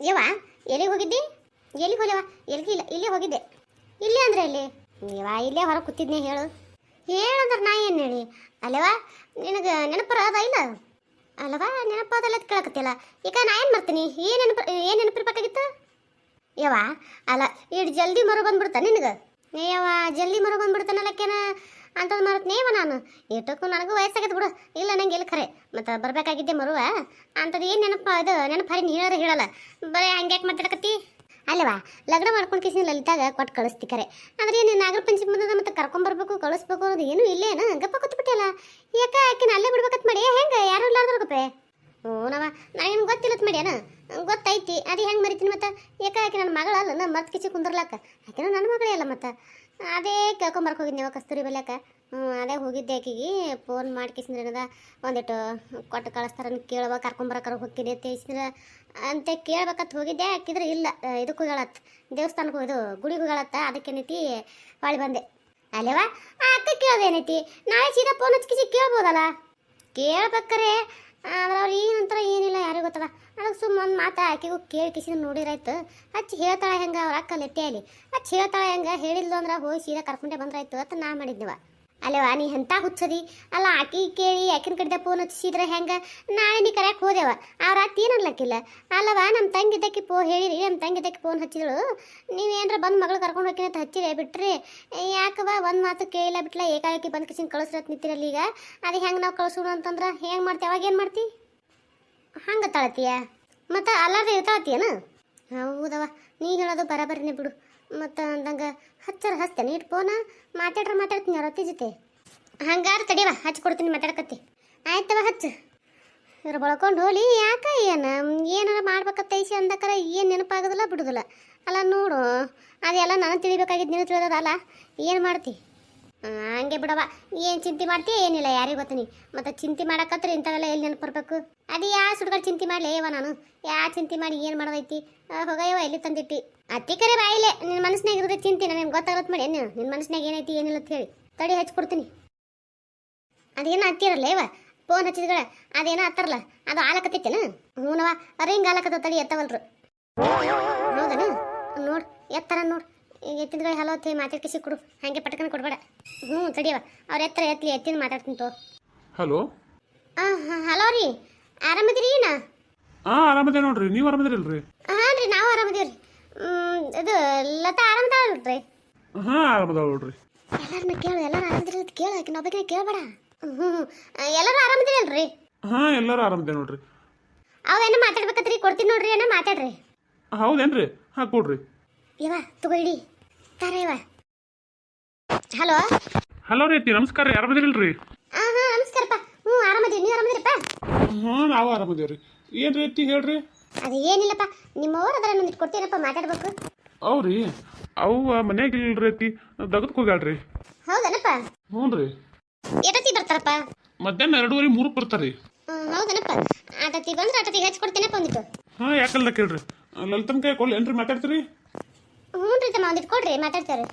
ಯವ್ವ ಎಲ್ಲಿಗೆ ಹೋಗಿದ್ದಿ? ಎಲ್ಲಿಗೆ ಹೋಗ್ಯವ? ಎಲ್ಲಿಗೆ ಇಲ್ಲ, ಇಲ್ಲೇ ಹೋಗಿದ್ದೆ. ಇಲ್ಲೇ ಅಂದ್ರೆ ಎಲ್ಲಿ? ಯವ್ವ ಇಲ್ಲೇ ಹೊರಗೆ ಕೂತಿದ್ನೆ. ಹೇಳು ಹೇಳಂದ್ರೆ ನಾ ಏನು ಹೇಳಿ? ಅಲ್ಲವಾ ನಿನಗೆ ನೆನಪರ ಅದ ಇಲ್ಲ? ಅಲ್ಲವಾ ನೆನಪಾದಲ್ಲ ಕೇಳಕತ್ತಿಲ್ಲ. ಈಗ ನಾ ಏನು ಮಾಡ್ತೀನಿ? ಏನು ನೆನಪಿರ್ಬೇಕಾಗಿತ್ತು? ಯವ್ವ ಅಲ್ಲ ಇಷ್ಟು ಜಲ್ದಿ ಮರು ಬಂದ್ಬಿಡ್ತ ನಿನಗೆ? ಯವ್ವ ಜಲ್ದಿ ಮರು ಬಂದ್ಬಿಡ್ತಾನಲ್ಲಕ್ಕೇನ ಅಂಥದ್ದು ಮರತ್ನೇವ ನಾನು. ಇಷ್ಟಕ್ಕೂ ನನಗೂ ವಯಸ್ಸಾಗೈತೆ ಬಿಡು. ಇಲ್ಲ ನಂಗೆ ಎಲ್ಲಿ ಖರೆ ಮತ್ತು ಬರಬೇಕಾಗಿದ್ದೆ ಮರುವ ಅಂಥದ್ದು ಏನು ನೆನಪು ಅದು ನೆನಪು ಹರಿ ನೀನಾದ್ರೆ ಹೇಳಲ್ಲ. ಬರೀ ಹಂಗೆ ಯಾಕೆ ಮಾತಾಡಕತ್ತಿ? ಅಲ್ಲವಾ ಲಗ್ನ ಮಾಡ್ಕೊಂಡು ಕಿಸಿನ ಲಲಿತಾಗ ಕೊಟ್ಟು ಕಳಿಸ್ತಿ ಖರೆ. ಆದರೆ ಏನು ನಾಗರ ಪಂಚಮಿ ಬಂದದ ಮತ್ತು ಕರ್ಕೊಂಬರ್ಬೇಕು ಕಳಿಸ್ಬೇಕು ಅನ್ನೋದು ಏನೂ ಇಲ್ಲೇನ? ಗಪ್ಪ ಕೂತ್ಬಿಟ್ಟಿಲ್ಲ. ಯಾಕೆ ಆಕಿನ ಅಲ್ಲೇ ಬಿಡ್ಬೇಕತ್ ಮಾಡಿ? ಹೆಂಗೆ ಯಾರು ಇಲ್ಲಾರ್ದ್ರ ಗಪ್ಪೆ? ಹ್ಞೂನವ ನನಗೇನು ಗೊತ್ತಿಲ್ಲತ್ ಮಾಡ್ಯಾನ. ಗೊತ್ತೈತಿ ಅದು ಹೆಂಗೆ ಮರಿತೀನಿ ಮತ್ತು? ಯಾಕೆ ಆಕೆ ನನ್ನ ಮಗಳ ಅಲ್ಲ ನಾ ಮರ್ತು ಕಿಸಿ ಕುಂದರ್ಲಾಕ. ಆಕೆನೂ ನನ್ನ ಮಗಳೇ ಅಲ್ಲ ಮತ್ತು. ಅದೇ ಕೇಳ್ಕೊಂಬರ್ಕ ಹೋಗಿದ್ನೇವ ಕಸ್ತೂರಿ ಬಲ್ಯಾಕ. ಅದೇ ಹೋಗಿದ್ದೆ ಆಕೆಗೆ ಫೋನ್ ಮಾಡಿ ಕಿಸಿಂದ್ರೆ ಏನದ ಒಂದಿಟ್ಟು ಕೊಟ್ಟು ಕಳಿಸ್ತಾರ ಕೇಳುವ ಕರ್ಕೊಂಬರಕಾರ ಹೋಗ್ತೀನಿ ತಿಳಿಸಿದ್ರೆ ಅಂತ ಕೇಳ್ಬೇಕತ್ ಹೋಗಿದ್ದೆ. ಹಾಕಿದ್ರೆ ಇಲ್ಲ ಇದಕ್ಕೆ ಹೋಗಳತ್ತ ದೇವಸ್ಥಾನಕ್ಕೆ ಇದು ಗುಡಿಗೆ ಹೋಗಳತ್ತ. ಅದಕ್ಕೇನೈತಿ ಹೊಳಿ ಬಂದೆ. ಅಲ್ಲೇವಾ ಆ ಅಕ್ಕ ಕೇಳೋದೇನೈತಿ? ನಾಳೆ ಸೀದಾ ಫೋನ್ ಹಚ್ಕಿಸಿ ಕೇಳ್ಬೋದಲ್ಲ? ಕೇಳ್ಬೇಕಾರೆ ಆದ್ರೆ ಅವ್ರು ಏನಂತಾರ ಏನಿಲ್ಲ ಯಾರಿಗೂ ಗೊತ್ತದ. ಅದಕ್ಕೆ ಸುಮ್ಮ ಒಂದು ಮಾತು ಆಕೆಗೂ ಕೇಳಿ ಕಿಸಿನ ನೋಡಿರಾಯ್ತು. ಹಚ್ಚಿ ಹೇಳ್ತಾಳೆ ಹೆಂಗೆ ಅವ್ರ ಅಕ್ಕ ಲೆಟ್ಟೆಯಲ್ಲಿ ಹಚ್ಚಿ ಹೇಳ್ತಾಳೆ ಹೆಂಗೆ ಹೇಳಿದ್ಲು ಅಂದ್ರೆ ಹೋಗಿ ಸೀದಾ ಕರ್ಕೊಂಡೆ ಬಂದ್ರಾಯ್ತು ಅಂತ ನಾ ಮಾಡಿದ್ನವ. ಅಲ್ಲವಾ ನೀ ಎಂಥ ಹುಚ್ಚದಿ ಅಲ್ಲ? ಆಕಿ ಕೇಳಿ ಆಕಿನ ಕಡೆ ಫೋನ್ ಹಚ್ಚಿದ್ರೆ ಹೆಂಗೆ? ನಾಳೆ ನೀ ಕರೆಯಕ್ಕೆ ಹೋದೆವ ಅವ್ರ ಅತ್ತ ಏನನ್ಲಕ್ಕಿಲ್ಲ ಅಲ್ಲವಾ? ನಮ್ಮ ತಂಗಿದ್ದಕ್ಕೆ ಹೇಳಿರಿ ನಮ್ಮ ತಂಗಿದ್ದಕ್ಕೆ ಫೋನ್ ಹಚ್ಚಿದಳು. ನೀವೇನ್ರ ಬಂದು ಮಗಳು ಕರ್ಕೊಂಡು ಹೋಗ್ತೀನಿ ಅಂತ ಹಚ್ಚಿದೆ ಬಿಟ್ರಿ. ಯಾಕವ ಒಂದು ಮಾತು ಕೇಳಿಲ್ಲ ಬಿಟ್ಲ ಏಕಾಏಕಿ ಬಂದು ಕಿಸಿನ ಕಳಿಸ್ರತ್ ನಿಂತಿರಲ್ಲ. ಈಗ ಅದು ಹೆಂಗೆ ನಾವು ಕಳಿಸೋಣ ಅಂತಂದ್ರೆ ಹೆಂಗೆ ಮಾಡ್ತೀವಿ? ಅವಾಗ ಏನು ಮಾಡ್ತಿ? ಹಂಗೆ ತಾಳತೀಯ ಮತ್ತು ಅಲ್ಲಾದ್ರೆ ಇರ್ತಾಳತೀಯನ? ಹೌದವ ನೀ ಹೇಳೋದು ಬರಬರಿನೇ ಬಿಡು. ಮತ್ತು ಅಂದಂಗೆ ಹಚ್ತೇನೆ ಇಟ್ಟು ಫೋನ ಮಾತಾಡ್ತೀನಿ ಅವ್ರ ಅತ್ತಿ ಜೊತೆ. ಹಂಗಾರೆ ತಡಿಯವ ಹಚ್ಕೊಡ್ತೀನಿ ಮಾತಾಡ್ಕತ್ತಿ. ಆಯ್ತವ ಹಚ್ಚು. ಇವ್ರು ಬಳ್ಕೊಂಡು ಹೋಲಿ. ಯಾಕೆ ಏನಾರ ಮಾಡ್ಬೇಕತ್ತೈಸಿ ಅಂದಕ್ಕಾರ ಏನು ನೆನಪಾಗೋದಿಲ್ಲ ಬಿಡುದಿಲ್ಲ ಅಲ್ಲ. ನೋಡು ಅದೆಲ್ಲ ನಾನು ತಿಳಿಬೇಕಾಗಿದ್ದು ನೀನು ತಿಳಿದಲ್ಲ. ಏನು ಮಾಡ್ತಿ? ಹಂಗೆ ಬಿಡವ. ಏನು ಚಿಂತೆ ಮಾಡ್ತೀಯ ಏನಿಲ್ಲ ಯಾರಿಗೆ ಗೊತ್ತೀನಿ. ಮತ್ತು ಚಿಂತೆ ಮಾಡಕತ್ರ ಇಂಥವೆಲ್ಲ ಎಲ್ಲಿ ನೆನಪು ಬರಬೇಕು? ಅದು ಯಾವ ಸುಡ್ಗಳು ಚಿಂತೆ ಮಾಡಲಿ ಯವ ನಾನು? ಯಾವ ಚಿಂತೆ ಮಾಡಿ ಏನು ಮಾಡೋದೈತಿ? ಹೋಗಯ್ಯವ ಎಲ್ಲಿ ತಂದಿಟ್ಟಿ ಅತ್ತಿ ಕರೆ ಬಾಯಿಲೆ. ನಿನ್ನ ಮನಸ್ಸಿನಾಗ ಇರೋದಕ್ಕೆ ಚಿಂತೆ ನನಗೆ ಗೊತ್ತಾಗತ್ತೆ ಮಾಡಿ ಏನು ನಿನ್ನ ಮನಸ್ಸಿನಾಗ ಏನೈತಿ ಏನಿಲ್ಲ ಅಂತ ಹೇಳಿ ತಡಿ ಹಚ್ಕೊಡ್ತೀನಿ. ಅದೇನೋ ಹತ್ತಿರಲ್ಲ ಯವ ಫೋನ್ ಹಚ್ಚಿದ್ಗಳ ಅದೇನೋ ಹತ್ತಾರಲ್ಲ ಅದು ಆಲಕತ್ತೈತೇನ? ಹ್ಞೂನವ ರಿಂಗ್ ಆಲಕತ್ತ ತಡಿ ಎತ್ತವಲ್ರು. ಹೌದನ? ನೋಡು ಎತ್ತರ ನೋಡು. ಎತ್ತಿದ್ಗಳ ಹಲೋ ಹೊತ್ತು ಮಾತಾಡ್ಕಿಸಿ ಕೊಡು. ಹಾಗೆ ಪಟಕನ ಕೊಡ್ಬೇಡ. ಹ್ಞೂ ತಡಿಯವ ಅವ್ರ ಎತ್ತಲಿ ಎತ್ತಿನ ಮಾತಾಡ್ತೀನಿ ತೋ. ಹಲೋ ಹಲೋ ರೀ ಆರಾಮದಿರಿ? ಆರಾಮದೇ ನೋಡ್ರಿ. ನೀವು ಆರಾಮದಿರಲ್ರಿ? ಹಾಂ ರೀ ನಾವು ಆರಾಮದೀವ್ರಿ. ಇದು ಲತಾ ಆರಾಮದಾಳ್ರಿ? ಆರಾಮದಾಳ ನೋಡ್ರಿ. ಎಲ್ಲರನ್ನ ಕೇಳು. ಎಲ್ಲರೂ ಆರಾಮದಿರಿ ಅಂತ ಕೇಳು. ಆಕೆ ಒಬ್ಬಕ್ಕೆ ಕೇಳಬೇಡ. ಎಲ್ಲರೂ ಆರಾಮದಿರಲ್ರಿ? ಎಲ್ಲರೂ ಆರಾಮದೇ ನೋಡ್ರಿ. ಅವೇನೋ ಮಾತಾಡ್ಬೇಕತ್ರಿ ಕೊಡ್ತೀನಿ ನೋಡ್ರಿ. ಏನೋ ಮಾತಾಡ್ರಿ. ಹೌದೇನ್ರಿ? ಕೊಡ್ರಿ. ಇವ ತಗೊಳ್ಳಿ ತರ ಇವ. ಹಲೋ ಹಲೋ ರೀ ಅತ್ತಿ ನಮಸ್ಕಾರ ರೀ. ಆರಾಮದಿರಲ್ರಿ? ನಮಸ್ಕಾರಪ್ಪ. ಆರಾಮದಿರಿ. ನೀವು ಆರಾಮದಿರಪ್ಪ? ನಾವು ಆರಾಮದೇವ್ರಿ. ಏನ್ರಿ ಅತ್ತಿ ಹೇಳ್ರಿ? ಅದು ಏನಿಲ್ಲಪ್ಪ ನಿಮ್ಮ ಅವ್ರ ಅದರ ನಂದಿಟ್ಟು ಕೊಡ್ತೀನಪ್ಪ ಮಾತಾಡ್ಬೇಕು. ಅವ್ರಿ ಅವು ಮನ್ಯಾಗ ಇಲ್ರಿ ಅತ್ತಿ ದಗದಕ್ಕೆ ಹೋಗ್ಯಾಳ್ರಿ. ಹೌದನಪ್ಪ? ಹ್ಞೂ ರೀ. ಎಟತಿ ಬರ್ತಾರಪ್ಪ? ಮಧ್ಯಾಹ್ನ 2:30 3 ಬರ್ತಾರ್ರಿ. ಹೌದನಪ್ಪ? ಆಟತಿ ಬಂದ್ರೆ ಆಟತಿ ಹೆಚ್ಚು ಕೊಡ್ತೀನಪ್ಪ ಒಂದಿಟ್ಟು. ಯಾಕಲ್ಲ ಕೇಳ್ರಿ. ಲಲಿತನ ಕೈ ಕೊಡ್ಲಿ ಏನ್ರಿ ಮಾತಾಡ್ತೀರಿ? ಹ್ಞೂ ರೀ ತಮ್ಮ ಒಂದಿಟ್ಟು ಕೊಡ್ರಿ ಮಾತಾಡ್ತಾರೆ.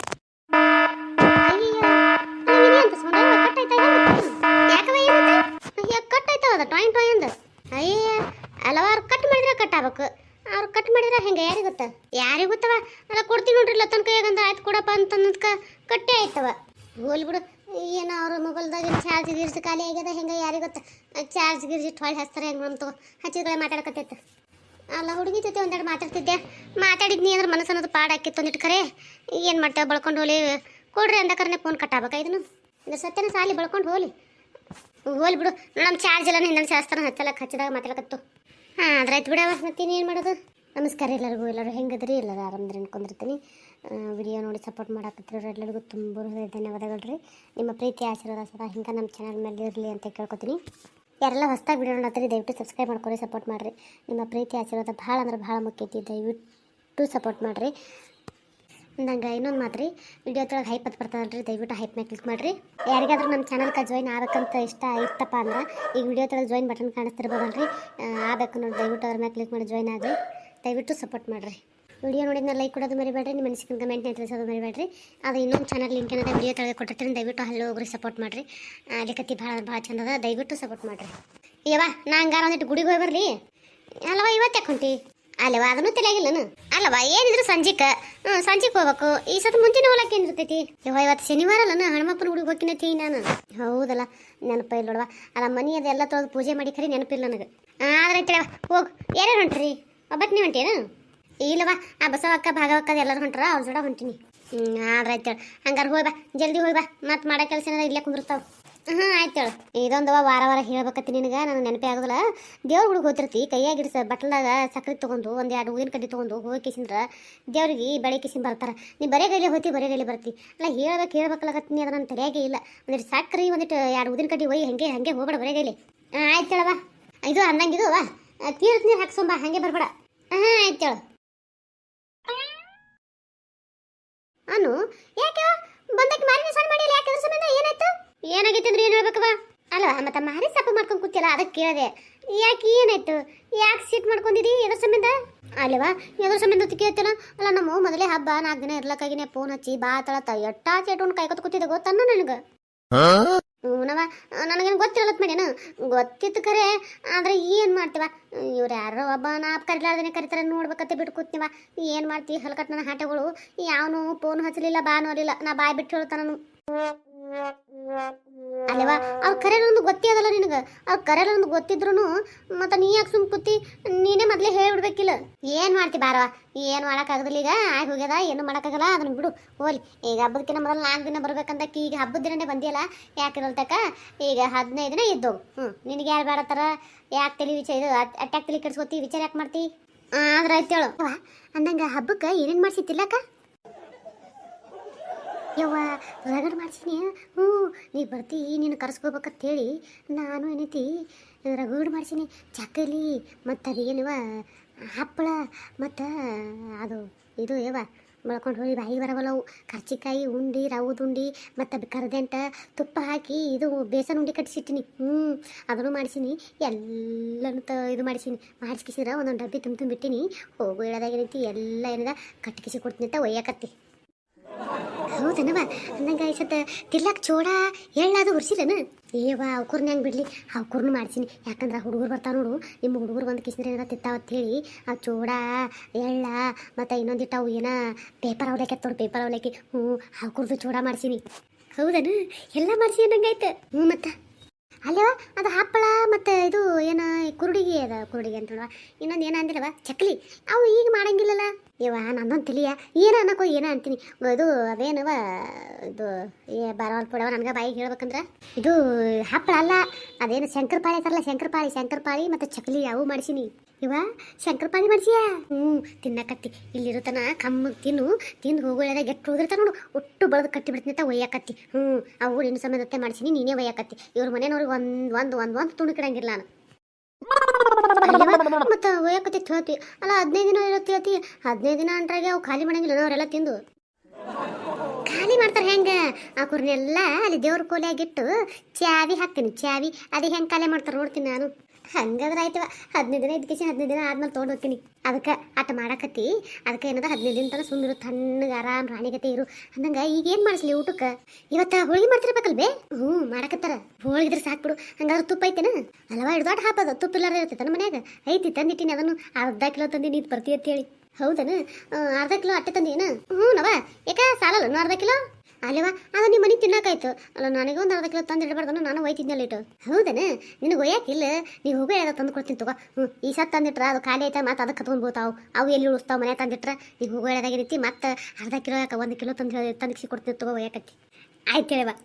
ಕಟ್ಟಾಯ್ತದ ಟಾಯ್ ಟಾಯ್ ಅಂದ. ಅಯ್ಯ ಹಲವಾರು ಕಟ್ ಮಾಡಿದ್ರೆ ಕಟ್ ಆಗ್ಬೇಕು. ಅವ್ರು ಕಟ್ ಮಾಡಿದ್ರೆ ಹೆಂಗೆ ಯಾರಿಗೆ ಗೊತ್ತ? ಯಾರಿಗೆ ಗೊತ್ತವ? ಅಲ್ಲ ಕೊಡ್ತೀನಿ ನೋಡ್ರಿ ಲತನ ಕೈಯಾಗಂದ ಆಯ್ತು ಕೊಡಪ್ಪ ಅಂತಂದಕ್ಕೆ ಕಟ್ಟೆ ಆಯ್ತವ. ಹೋಲ್ ಬಿಡು. ಏನೋ ಅವ್ರ ಮೊಬೈಲ್ದಾಗ ಚಾರ್ಜ್ ಗಿರ್ಜ್ ಖಾಲಿ ಆಗ್ಯದ ಹೆಂಗೆ ಯಾರಿಗೆ ಗೊತ್ತ? ಚಾರ್ಜ್ ಗಿರ್ಜ್ ಹೊಳ್ಳಿ ಹಚ್ತಾರೆ ಹೆಂಗೆ ಬಂತು ಹಚ್ಚಿದ್ಗಳೇ ಮಾತಾಡಕತ್ತೈತೆ. ಅಲ್ಲ ಹುಡುಗಿ ಜೊತೆ ಒಂದೆರಡು ಮಾತಾಡ್ತಿದ್ದೆ. ಮಾತಾಡಿದ್ನಿ ಅಂದ್ರೆ ಮನಸ್ಸು ಅನ್ನೋದು ಪಾಡ ಹಾಕಿತ್ತು ಒಂದಿಟ್ಟು ಖರೆ. ಏನು ಮಾಡ್ತೇವೆ ಬಳ್ಕೊಂಡು ಹೋಲಿ ಕೊಡ್ರಿ ಅಂದಕರನೆ ಫೋನ್ ಕಟ್ಟಾಗಬೇಕಾ? ಇದನ್ನು ಇನ್ನು ಸತ್ಯನ ಸಾಲಿ ಬಳ್ಕೊಂಡು ಹೋಲಿ ಬಿಡು. ನಮ್ಮ ಚಾರ್ಜ್ ಎಲ್ಲ ಹಿಂದೆ ಶಾಸ್ತ್ರ ಹಚ್ಚಿದಾಗ ಮಾತಾಡಕತ್ತು. ಅದ್ರಾಯ್ತು ಬಿಡವ. ಮತ್ತೇನು ಏನು ಮಾಡೋದು? ನಮಸ್ಕಾರ ಎಲ್ಲರಿಗೂ. ಎಲ್ಲರೂ ಹೆಂಗದ್ರಿ? ಎಲ್ಲರೂ ಆರಾಮದ್ರಿ ಅನ್ಕೊಂಡಿರ್ತೀನಿ. ವಿಡಿಯೋ ನೋಡಿ ಸಪೋರ್ಟ್ ಮಾಡಕತ್ತಿರೋರು ಎಲ್ಲರಿಗೂ ತುಂಬ ಧನ್ಯವಾದಗಳು ರೀ. ನಿಮ್ಮ ಪ್ರೀತಿ ಆಶೀರ್ವಾದ ಸದಾ ಹಿಂಗೆ ನಮ್ಮ ಚಾನಲ್ ಮೇಲೆ ಇರಲಿ ಅಂತ ಕೇಳ್ಕೊತೀನಿ. ಯಾರೆಲ್ಲ ಹೊಸದಾಗಿ ವಿಡಿಯೋ ನೋಡ್ತೀರಿ ದಯವಿಟ್ಟು ಸಬ್ಸ್ಕ್ರೈಬ್ ಮಾಡ್ಕೊರಿ, ಸಪೋರ್ಟ್ ಮಾಡಿರಿ. ನಿಮ್ಮ ಪ್ರೀತಿ ಆಶೀರ್ವಾದ ಭಾಳ ಅಂದ್ರೆ ಭಾಳ ಮುಖ್ಯ ಐತಿ. ದಯವಿಟ್ಟು ಸಪೋರ್ಟ್ ಮಾಡಿರಿ. ನಂಗೆ ಇನ್ನೊಂದು ಮಾತು ರೀ, ವಿಡಿಯೋ ತೊಳಗೆ ಹೈಪ್ ಅಂತ ಬರ್ತದಲ್ರಿ, ದಯವಿಟ್ಟು ಹೈಪ್ ಮೇಲೆ ಕ್ಲಿಕ್ ಮಾಡಿರಿ. ಯಾರಿಗಾದ್ರೂ ನಮ್ಮ ಚಾನಲ್ಗೆ ಜಾಯ್ನ್ ಆಗಬೇಕಂತ ಇತ್ತಪ್ಪ ಅಂದ್ರೆ ಈಗ ವಿಡಿಯೋ ತೊಳಗೆ ಜಾಯ್ನ್ ಬಟನ್ ಕಾಣಿಸ್ತಿರ್ಬೋದಲ್ರಿ, ಆಗಬೇಕು ನೋಡಿ. ದಯವಿಟ್ಟು ಅವ್ರ ಮೇಲೆ ಕ್ಲಿಕ್ ಮಾಡಿ ಜಾಯ್ನ್ ಆಗಿ ದಯವಿಟ್ಟು ಸಪೋರ್ಟ್ ಮಾಡಿರಿ. ವಿಡಿಯೋ ನೋಡಿದ್ನ ಲೈಕ್ ಕೊಡೋದು ಮರಿಬೇಡ್ರಿ. ನಿಮ್ಮ ಮನಸ್ಸಿನ ಕಮೆಂಟ್ನ ತಿಳಿಸೋದು ಮರಿಬೇಡ್ರಿ. ಅದು ಇನ್ನೊಂದು ಚಾನಲ್ ಲಿಂಕ್ ಏನಾದ ವಿಡಿಯೋ ತೊಳಗೆ ಕೊಟ್ಟಿರ್ತೀನಿ, ದಯವಿಟ್ಟು ಅಲ್ಲಿ ಹೋಗ್ರಿ ಸಪೋರ್ಟ್ ಮಾಡಿರಿ. ಅದಕ್ಕೆ ಭಾಳ ಚಂದ ಅದ, ದಯವಿಟ್ಟು ಸಪೋರ್ಟ್ ಮಾಡಿರಿ. ಯವ್ವ ನಾ ಹಂಗಾರ ಒಂದಿಟ್ಟು ಗುಡಿಗೆ ಹೋಗಿ ಬರ್ರಿ. ಅಲ್ಲವ ಇವತ್ತು ಯಾಕೆ ಹೊಂಟಿ? ಅಲ್ಲವಾ ಅದನ್ನು ತಿಳಿಯಾಗಿಲ್ಲನು ಅಲ್ಲವಾ ಏನಿದ್ರು ಸಂಜಿಕ ಸಂಜಿಕ್ ಹೋಗ್ಬೇಕು ಈ ಸತಿ ಮುಂಚಿನ ಹೋಲಕ್ಕೆ ಏನಿರ್ತೈತಿ ಇವತ್ತು ಶನಿವಾರ ಅಲ್ಲನ ಹನುಮಪ್ಪನ ಹುಡುಗಿ ಹೋಗಿನತಿ ನಾನು ಹೌದಲ್ಲ ನೆನಪ ಇಲ್ಲ ನೋಡವಾ ಅಲ್ಲ ಮನಿ ಅದೆಲ್ಲ ತೊಳೆದು ಪೂಜೆ ಮಾಡಿ ಖರಿ ನೆನಪಿಲ್ಲ ನನಗೆ ಆದ್ರೆ ತಿಳಿಯವ ಹೋಗ್ ಯಾರ್ಯಾರು ಹೊಂಟ್ರಿ ಒಬ್ಬಟ್ಟು ನೀವು ಹೊಂಟೇನು ಇಲ್ಲವಾ ಆ ಬಸವಕ್ಕ ಭಾಗವಕ್ಕ ಎಲ್ಲರೂ ಹೊಂಟ್ರ ಅವ್ರ ಜೋಡ ಹೊಂಟಿನಿ ಆದ್ರೆ ಆಯ್ತೇಳು ಹಂಗಾರೆ ಹೋಯ್ ಬಾ ಜಲ್ದಿ ಹೋಯ್ ಬಾ ಮತ್ತೆ ಮಾಡೋ ಕೆಲಸ ಏನಾರ ಇಲ್ಲೇ ಕುಂದಿರ್ತಾವ ಆಯ್ತೇಳು ಇದೊಂದು ವಾರ ವಾರ ಹೇಳ್ಬೇಕತ್ತಿ ನಿನಗೆ ನನಗೆ ನೆನಪೇ ಆಗೋದಿಲ್ಲ ದೇವ್ರ ಹುಡುಗ ಹೋತಿರ್ತಿ ಕೈಯಾಗ ಇಡಿಸ ಬಟ್ಲಾಗ ಸಕ್ಕರೆ ತೊಗೊಂಡು ಒಂದು 2 ಹೂವಿನ ಕಡ್ಡಿ ತೊಗೊಂಡು ಹೋಗಿ ಕಿಸಿಂದ್ರ ದೇವ್ರಿಗೆ ಬೆಳೆ ಕಿಸಿನ್ ಬರ್ತಾರೆ ನೀ ಬರೇ ಗೈಲಿ ಹೋತಿ ಬರೇ ಗೈಲಿ ಬರ್ತಿ ಅಲ್ಲ ಹೇಳ್ಬೇಕಲ್ಲಕತ್ತೀನಿ ಅದು ನನ್ನ ತಲೆಯಾಗೆ ಇಲ್ಲ ಒಂದಿಟ್ಟು ಸಕ್ಕರೆ ಒಂದಿಟ್ಟು 2 ಊದಿನ ಕಡ್ಡಿ ಒಯ್ಯಿ ಹಂಗೆ ಹೋಗ್ಬೇಡ ಬರೇ ಗೈಲಿ ಆಯ್ತೇಳವ ಇದು ಅನ್ನಂಗಿದು ವಾ ತೀರ್ಥ ನೀರು ಹಾಕ್ಸೊಂಬ ಹಂಗೆ ಬರ್ಬೇಡ ಆಯ್ತೇಳು ಅನು ಯಾಕೆ ಬಂದಕ್ಕೆ ಮಾರಿನ ಸಣ್ಣ ಮಾಡಿಲ್ಲ ಯಾಕೆ ಅದ್ರ ಸಂಬಂಧ ಏನಾಯ್ತು ಏನಾಗೈತೆ ಅಂದ್ರೆ ಏನು ಹೇಳ್ಬೇಕವ ಅಲ್ವಾ ಮತ್ತೆ ಮಾರಿ ಸಪ್ಪ ಮಾಡ್ಕೊಂಡು ಕೂತಿಲ್ಲ ಅದಕ್ಕೆ ಕೇಳಿದೆ ಯಾಕೆ ಏನಾಯ್ತು ಯಾಕೆ ಸಿಟ್ ಮಾಡ್ಕೊಂಡಿದಿ ಎದ್ರ ಸಂಬಂಧ ಅಲ್ವಾ ಎದ್ರ ಸಂಬಂಧ ಅಂತ ಕೇಳ್ತಿಲ್ಲ ಅಲ್ಲ ನಮ್ಮ ಮೊದಲೇ ಹಬ್ಬ 4 ದಿನ ಇರ್ಲಕ್ಕಾಗಿನೇ ಫೋನ್ ಹಚ್ಚಿ ಬಾ ತಳತ ಎಟ್ಟಾ ಚೇಟುಂಡು ಕಾಯ್ಕೊತ ಕೂತಿದ್ದೆ ಗೊತ್ತನ್ನ ನನಗೆ ನವ ನನಗೇನು ಗೊತ್ತಿರಲತ್ ಮೇಡೇನು ಗೊತ್ತಿತ್ತು ಖರೆ ಆದ್ರೆ ಏನು ಮಾಡ್ತೀವ ಇವ್ರು ಯಾರೋ ಒಬ್ಬ ನಾ ಕರಿಲಾರ್ದೇ ಕರಿತಾರೆ ನೋಡ್ಬೇಕತ್ತೆ ಬಿಟ್ಟು ಕೂತ್ನಿವ ಏನು ಮಾಡ್ತೀವಿ ಹಲ್ಕಟ್ ನನ್ನ ಹಾಟಗಳು ಯಾವನು ಫೋನ್ ಹಚ್ಚಲಿಲ್ಲ ಬಾನು ಅಲ್ಲಿಲ್ಲ ನಾ ಬಾಯ್ ಬಿಟ್ಟು ಹೇಳ್ತಾನ ಅಲ್ವಾ ಅವ್ರು ಕರೆಯಲ್ಲೊಂದು ಗೊತ್ತೇ ಅದಲ್ಲ ನಿನಗೆ ಅವ್ರು ಕರೆಯಲ್ಲೊಂದು ಗೊತ್ತಿದ್ರು ಮತ್ತೆ ನೀ ಯಾಕೆ ಸುಮ್ ಕೂತಿ ನೀನೇ ಮೊದಲೇ ಹೇಳ್ಬಿಡ್ಬೇಕಿಲ್ಲ ಏನು ಮಾಡ್ತಿ ಬಾರವ ಏನು ಮಾಡೋಕ್ಕಾಗದಿಲ್ಲ ಈಗ ಆಗಿ ಹೋಗ್ಯದ ಏನು ಮಾಡೋಕ್ಕಾಗಲ್ಲ ಅದನ್ನ ಬಿಡು ಹೋಲಿ ಈಗ ಹಬ್ಬದಕ್ಕಿಂತ ಮೊದಲು 4 ದಿನ ಬರ್ಬೇಕಂದಕ್ಕೆ ಈಗ ಹಬ್ಬದ ದಿನನೇ ಬಂದಿಯಲ್ಲ ಯಾಕೆ ಇರಲ್ತಕ್ಕ ಈಗ 15 ದಿನ ಇದ್ದೋಗು ನಿನಗೆ ಯಾರು ಬೇಡತ್ತಾರ ಯಾಕೆ ತಲೆ ವಿಚಾರ ಇದು ಅಟ್ಯಾಕ್ ತಲೆ ಕೆಡ್ಸ್ಕೊತಿ ವಿಚಾರ ಯಾಕೆ ಮಾಡ್ತಿ ಆದ್ರೆ ಆಯ್ತೇಳು ಅಂದಂಗೆ ಹಬ್ಬಕ್ಕೆ ಏನೇನು ಮಾಡ್ಸಿತ್ತಿಲ್ಲಕ್ಕ ಯವ್ವ ರಗಡ್ ಮಾಡ್ಸೀನಿ ನೀ ಬರ್ತಿ ನೀನು ಕರೆಸ್ಕೋಬೇಕಂತೇಳಿ ನಾನು ಏನೈತಿ ರಗಡ್ ಮಾಡ್ಸೀನಿ ಚಕ್ಕಲಿ ಮತ್ತು ಅದೇನುವ ಹಪ್ಪಳ ಮತ್ತು ಅದು ಇದು ಯವ್ವ ಬೆಳ್ಕೊಂಡು ಹೋಗಿ ಬಾಯಿಗೆ ಬರವಲ್ಲವು ಕರ್ಚಿಕಾಯಿ ಉಂಡಿ ರವದ ಉಂಡಿ ಮತ್ತು ಕರ್ದೆಂಟ ತುಪ್ಪ ಹಾಕಿ ಇದು ಬೇಸನ್ ಉಂಡಿ ಕಟ್ಟಿಸಿಟ್ಟಿನಿ ಅದನ್ನು ಮಾಡಿಸೀನಿ ಎಲ್ಲನೂ ಇದು ಮಾಡಿಸ್ಕಿಸಿದ್ರೆ ಒಂದೊಂದು ಡಬ್ಬಿ ತುಂಬಿಟ್ಟಿನಿ ಹೋಗು ಹೇಳೋದಾಗೇನೈತಿ ಎಲ್ಲ ಏನಿದೆ ಕಟ್ಟಿಕಿಸಿ ಕೊಡ್ತೀನಿ ಅಂತ ಒಯ್ಯಕತ್ತಿ ಹೌದನವ ಅಂದಂಗೆ ಸತ್ತ ತಿರ್ಲಾಕ್ ಚೋಡ ಎಳ್ಳಾದು ಹುರ್ಸಿರನ ಏವಾ ಅವ್ಕೂರ್ನ ಹೆಂಗೆ ಬಿಡ್ಲಿ ಅವ್ಕೂರ್ನು ಮಾಡ್ಸೀನಿ ಯಾಕಂದ್ರೆ ಹುಡುಗರು ಬರ್ತಾವ ನೋಡು ನಿಮ್ಮ ಹುಡುಗರು ಬಂದು ಕಿಸಿದ್ರೆ ಏನಾರ ತಿಂತಾವತ್ತು ಹೇಳಿ ಆ ಚೋಡ ಎಳ್ಳ ಮತ್ತು ಇನ್ನೊಂದಿಟ್ಟು ಅವು ಏನ ಪೇಪರ್ ಅವಲಕ್ಕಿ ತೊಡು ಪೇಪರ್ ಅವಲಕ್ಕಿ ಅವ್ಕೂರ್ದು ಚೋಡ ಮಾಡ್ಸೀನಿ ಹೌದನ ಎಲ್ಲ ಮಾಡ್ಸಿ ಅನ್ನಂಗಾಯ್ತು ಮತ್ತು ಅಲ್ಲವ ಅದು ಹಪ್ಪಳ ಮತ್ತು ಇದು ಏನ ಕುರುಡಿಗೆ ಅದ ಕುರುಡಿಗೆ ಅಂತ ನೋಡುವ ಇನ್ನೊಂದು ಏನ ಅಂದಿಲ್ಲವ ಚಕ್ಲಿ ಅವು ಈಗ ಮಾಡಂಗಿಲ್ಲಲ್ಲ ಇವ ನಂದೊಂದು ತಿಳಿಯ ಏನ ಅನ್ನಕೋ ಏನೋ ಅಂತೀನಿ ಇದು ಅದೇನವ ಇದು ಬರವಲ್ ಪುಡವ ನನಗೆ ಬಾಯಿಗೆ ಹೇಳ್ಬೇಕಂದ್ರೆ ಇದು ಹಪ್ಪಳ ಅಲ್ಲ ಅದೇನು ಶಂಕರಪಾಳಿ ಅಂತಾರಲ್ಲ ಶಂಕರಪಾಳಿ ಮತ್ತು ಚಕ್ಲಿ ಅವು ಮಾಡಿಸೀನಿ ಇವ ಶಂಕರಪಾಳಿ ಮಾಡಿಸಿಯಾ ತಿನ್ನಕತ್ತಿ ಇಲ್ಲಿರುತ್ತನ ಕಮ್ಮಗೆ ತಿಂದು ಹೋಗೋದ ಗೆಟ್ಟು ಹೋಗಿರ್ತಾರ ನೋಡು ಒಟ್ಟು ಬಳದು ಕಟ್ಟಿ ಬಿಡ್ತೀನಿ ಅಂತ ಒಯ್ಯಾಕತ್ತಿ ಅವು ನಿನ್ನ ಸಮಯದತ್ತೆ ಮಾಡಿಸೀನಿ ನೀನೇ ಒಯ್ಯಾಕತ್ತಿ ಇವ್ರ ಮನೆಯವ್ರಿಗೆ ಒಂದು ತುಣುಕಿಡಂಗಿಲ್ಲ ನಾನು ಮತ್ತೆ ಒಯ್ಯಾಕತ್ತಿ ಹೇಳ್ತಿ ಅಲ್ಲ 15 ದಿನ ಇರುತ್ತೆ ಹೇಳ್ತಿ 15 ದಿನ ಅಂಟ್ರಾಗೆ ಅವು ಖಾಲಿ ಮಾಡಂಗಿಲ್ಲ ಅವರೆಲ್ಲ ತಿಂದು ಖಾಲಿ ಮಾಡ್ತಾರೆ ಹೆಂಗೆ ಆ ಕುರ್ನೆಲ್ಲ ಅಲ್ಲಿ ದೇವ್ರ ಕೋಲಿಯಾಗಿಟ್ಟು ಚಾವಿ ಹಾಕ್ತೀನಿ ಚಾವಿ ಅದು ಹೆಂಗೆ ಖಾಲಿ ಮಾಡ್ತಾರೆ ನೋಡ್ತೀನಿ ನಾನು ಹಂಗಾದ್ರೆ ಆಯ್ತವ 15 ದಿನ ಇದ್ಕಿಸಿ 15 ದಿನ ಆದ್ಮೇಲೆ ತೊಗೊಂಡು ಹೋಗ್ತೀನಿ ಅದಕ್ಕೆ ಆಟ ಮಾಡಕತ್ತಿ ಅದಕ್ಕೆ ಏನದ 15 ದಿನ ತನಕ ಸುಂದಿರು ತಣ್ಣಗೆ ಆರಾಮ್ ರಾಣಿಗತೆ ಇರು ಅಂದಂಗೆ ಈಗ ಏನು ಮಾಡಿಸ್ಲಿ ಊಟಕ್ಕೆ ಇವತ್ತು ಹೋಳಿಗೆ ಮಾಡ್ತಿರ್ಬೇಕಲ್ ಬೇ ಮಾಡಕತ್ತಾರ ಹೋಳಿಗಿದ್ರೆ ಸಾಕ್ಬಿಡು ಹಂಗಾದ್ರೆ ತುಪ್ಪ ಐತೆನ ಅಲ್ಲವಾ ಹಿಡ್ದಾಟ ಹಾಕೋದು ತುಪ್ಪ ಇಲ್ಲಾರ ಇರ್ತೈತೆ ನಮ್ಮ ಮನ್ಯಾಗ ಐತಿ ತಂದಿಟ್ಟಿನಿ ಅದನ್ನು ಅರ್ಧ ಕಿಲೋ ತಂದಿನಿ ಇದು ಬರ್ತಿ ಅಂತ ಹೇಳಿ ಹೌದನ ಅರ್ಧ ಕಿಲೋ ಅಟ್ಟೆ ತಂದೇನ ನವ ಯಾಕ ಸಾಲಲ್ಲ ಅರ್ಧ ಕಿಲೋ ಅಲ್ಲವಾ ಅದು ನಿಮ್ಮ ಮನೆ ತಿನ್ನಕಾಯ್ತು ಅಲ್ಲ ನನಗೊಂದು ಅರ್ಧ ಕಿಲೋ ತಂದು ಇಡಬಾರ್ದನ್ನು ನಾನು ಒಯ್ತಿದ್ನಲ್ಲ ಇಟ್ಟು ಹೌದನ ನಿನಗೆ ಒಯ್ಯಾಕಿಲ್ಲ ನೀವು ಹೋಗೋ ಯಾವ್ದು ತಂದು ಕೊಡ್ತೀನಿ ತಗೋ ಈ ಸತ್ ತಂದಿಟ್ರ ಅದು ಖಾಲಿ ಆಯ್ತಾ ಮತ್ತೆ ಅದಕ್ಕೆ ಕತ್ಕೊಂಡು ಬೋತಾವು ಅವು ಎಲ್ಲಿ ಉಳಿಸ್ತಾವ ಮನೆ ತಂದಿಟ್ರ ನೀವು ಹೋಗೋ ಯಾವ್ದಾಗಿರ್ತಿ ಮತ್ತೆ ಅರ್ಧ ಕಿಲೋ ಯಾಕೆ 1 ಕಿಲೋ ತಂದು ತಂದಿಸಿ ಕೊಡ್ತೀನಿ ತಗೋ ಒಯ್ಯಾಕತ್ತಿ ಆಯ್ತು ಹೇಳವಾ